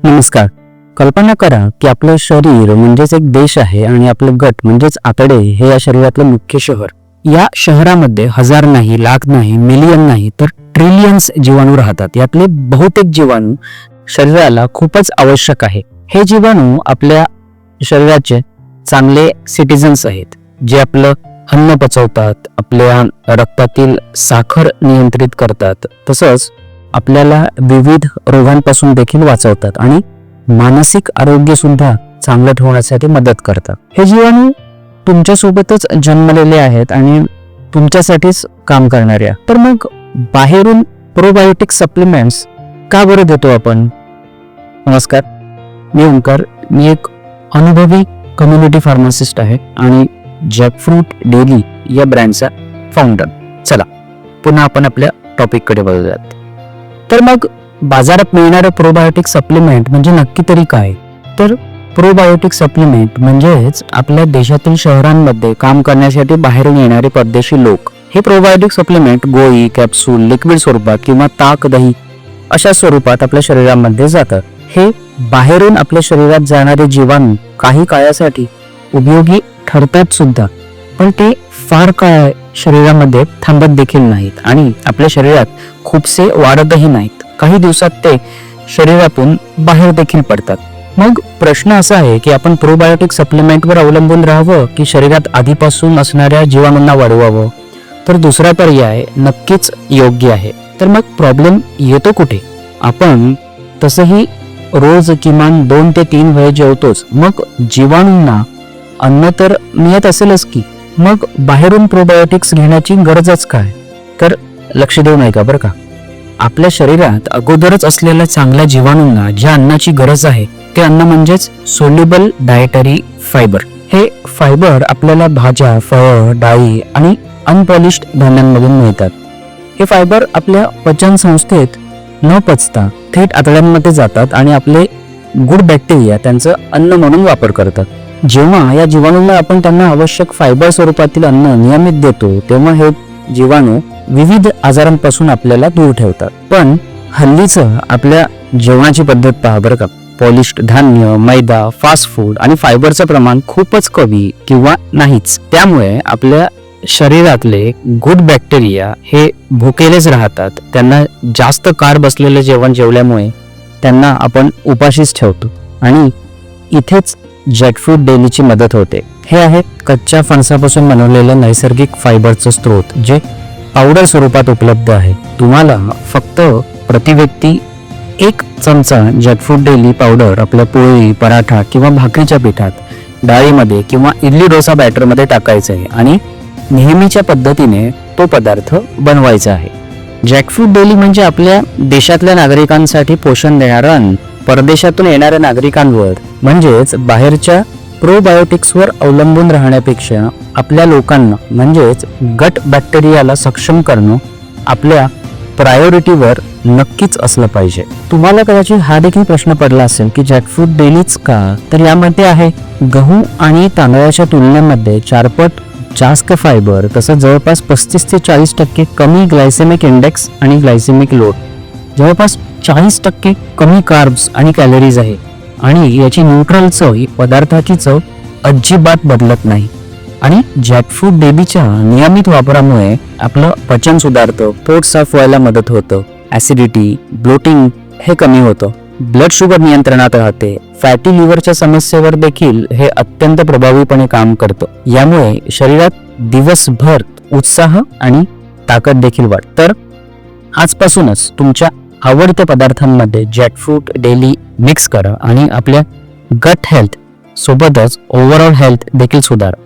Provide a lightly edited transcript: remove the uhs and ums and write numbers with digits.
नमस्कार. कल्पना करा की आपलं शरीर म्हणजेच एक देश आहे आणि आपलं गट म्हणजेच आतडे हे या शरीरातलं मुख्य शहर. या शहरामध्ये हजार नाही, लाख नाही, मिलियन नाही तर ट्रिलियन्स जीवाणू राहतात. यातले बहुतेक जीवाणू शरीराला खूपच आवश्यक आहे. हे जीवाणू आपल्या शरीराचे चांगले सिटिझन्स आहेत, जे आपलं अन्न पचवतात, आपल्या रक्तातील साखर नियंत्रित करतात, तसंच आपल्याला विविध रोगांपासून देखील वाचवतात आणि मानसिक आरोग्य सुद्धा चांगलं ठेवण्यासाठी मदत करतात. हे जीवाणू तुमच्या सोबतच जन्मलेले आहेत आणि तुमच्यासाठीच काम करणारे. तर मग बाहेरून प्रोबायोटिक सप्लिमेंट्स का बरं देतो आपण? नमस्कार, मी ओंकार. मी एक अनुभवी कम्युनिटी फार्मासिस्ट आहे आणि जॅकफ्रूट डेली या ब्रँडचा फाउंडर. चला पुन्हा आपण आपल्या टॉपिककडे बघूयात. तर मग बाजारात मिळणारे प्रोबायोटिक सप्लिमेंट म्हणजे नक्की तरी काय? तर प्रोबायोटिक सप्लिमेंट म्हणजेच आपल्या देशातील शहरांमध्ये काम करण्यासाठी बाहेरून येणारे परदेशी लोक. हे प्रोबायोटिक सप्लिमेंट गोळी, कॅप्सूल, लिक्विड स्वरूपात किंवा ताक, दही अशा स्वरूपात आपल्या शरीरामध्ये जातात. हे बाहेरून आपल्या शरीरात जाणारे जीवाणू काही काळासाठी उपयोगी ठरतात सुद्धा, पण ते फार काळ शरीरामध्ये थांबत देखील नाहीत आणि आपल्या शरीरात खूपसे वाढतही नाहीत. काही दिवसात ते शरीरातून बाहेर देखील पडतात. मग प्रश्न असा आहे की आपण प्रोबायोटिक सप्लिमेंटवर अवलंबून राहावं की शरीरात आधीपासून असणाऱ्या जीवाणूंना वाढवावं? तर दुसरा पर्याय नक्कीच योग्य आहे. तर मग प्रॉब्लेम येतो कुठे? आपण तसंही रोज किमान 2 ते 3 वेळ जेवतोच, मग जीवाणूंना अन्न तर मिळत असेलच की, मग बाहेरून प्रोबायोटिक्स घेण्याची गरजच काय? तर लक्ष देऊ नये का बरं का. आपल्या शरीरात अगोदरच असलेल्या चांगल्या जीवाणूंना ज्या अन्नाची गरज आहे ते अन्न म्हणजेच सोल्युबल डायटरी फायबर. हे फायबर आपल्याला भाज्या, फळं, डाळी आणि अनपॉलिश्ड धान्यांमधून मिळतात. हे फायबर आपल्या पचन संस्थेत न पचता थेट आतड्यांमध्ये जातात आणि आपले गुड बॅक्टेरिया त्यांचं अन्न म्हणून वापर करतात. जेव्हा या जीवाणूंना आपण त्यांना आवश्यक फायबर स्वरूपातील अन्न नियमित देतो, तेव्हा हे जीवाणू विविध आजारांपासून आपल्याला दूर ठेवतात. पण हल्लीचं आपल्या जेवणाची पद्धत पहा बरं का. पॉलिश्ड धान्य, मैदा, फास्ट फूड आणि फायबरचं प्रमाण खूपच कमी किंवा नाहीच. त्यामुळे आपल्या शरीरातले गुड बॅक्टेरिया हे भुकेलेच राहतात. त्यांना जास्त कार्ब असलेलं जेवण जेवल्यामुळे त्यांना आपण उपाशीच ठेवतो आणि इथेच जॅकफ्रूट डेलीची मदत होते. हे आहे कच्च्या फणसापासून बनवलेलं नैसर्गिक फायबरचं स्रोत, जे पावडर स्वरूपात उपलब्ध आहे. तुम्हाला फक्त प्रतिव्यक्ती 1 चमचा जॅकफ्रूट डेली पावडर आपल्या पोळी, पराठा किंवा भाकरीच्या पिठात, डाळीमध्ये किंवा इडली डोसा बॅटरमध्ये टाकायचं आहे आणि नेहमीच्या पद्धतीने तो पदार्थ बनवायचा आहे. जॅकफ्रूट डेली म्हणजे आपल्या देशातल्या नागरिकांसाठी पोषण देणारं अन्न. परदेशातून येणाऱ्या नागरिकांवर म्हणजेच बाहेरच्या प्रोबायोटिक्सवर अवलंबून राहण्यापेक्षा आपल्या लोकांना म्हणजेच गट बॅक्टेरियाला सक्षम करणं आपल्या प्रायोरिटीवर नक्कीच असलं पाहिजे. तुम्हाला कदाचित हा देखील प्रश्न पडला असेल की जॅकफ्रूट डेलीच का? तर यामध्ये आहे गहू आणि तांदळाच्या तुलनेमध्ये 4 पट जास्त फायबर, तसंच जवळपास 35 ते 40% कमी ग्लायसेमिक इंडेक्स आणि ग्लायसेमिक लोड, जवळपास 40% कमी कार्ब्स आणि कॅलरीज आहे आणि याची न्यूट्रल चव, पदार्थाची चव अजिबात बदलत नाही. आणि जॅकफ्रूट डेलीच्या नियमित वापरामुळे आपलं पचन सुधारतं, पोट साफ व्हायला मदत होतं, ऍसिडिटी, ब्लोटिंग हे कमी होतं, ब्लड शुगर नियंत्रणात राहते, फॅटी लिव्हरच्या समस्येवर देखील हे अत्यंत प्रभावीपणे काम करतं. यामुळे शरीरात दिवसभर उत्साह आणि ताकद देखील वाढते. तर आजपासूनच तुमच्या आवडत्या पदार्थांमध्ये जॅकफ्रूट डेली मिक्स करा आणि आपल्या गट हेल्थ सोबतच ओव्हरऑल हेल्थ देखील सुधारा.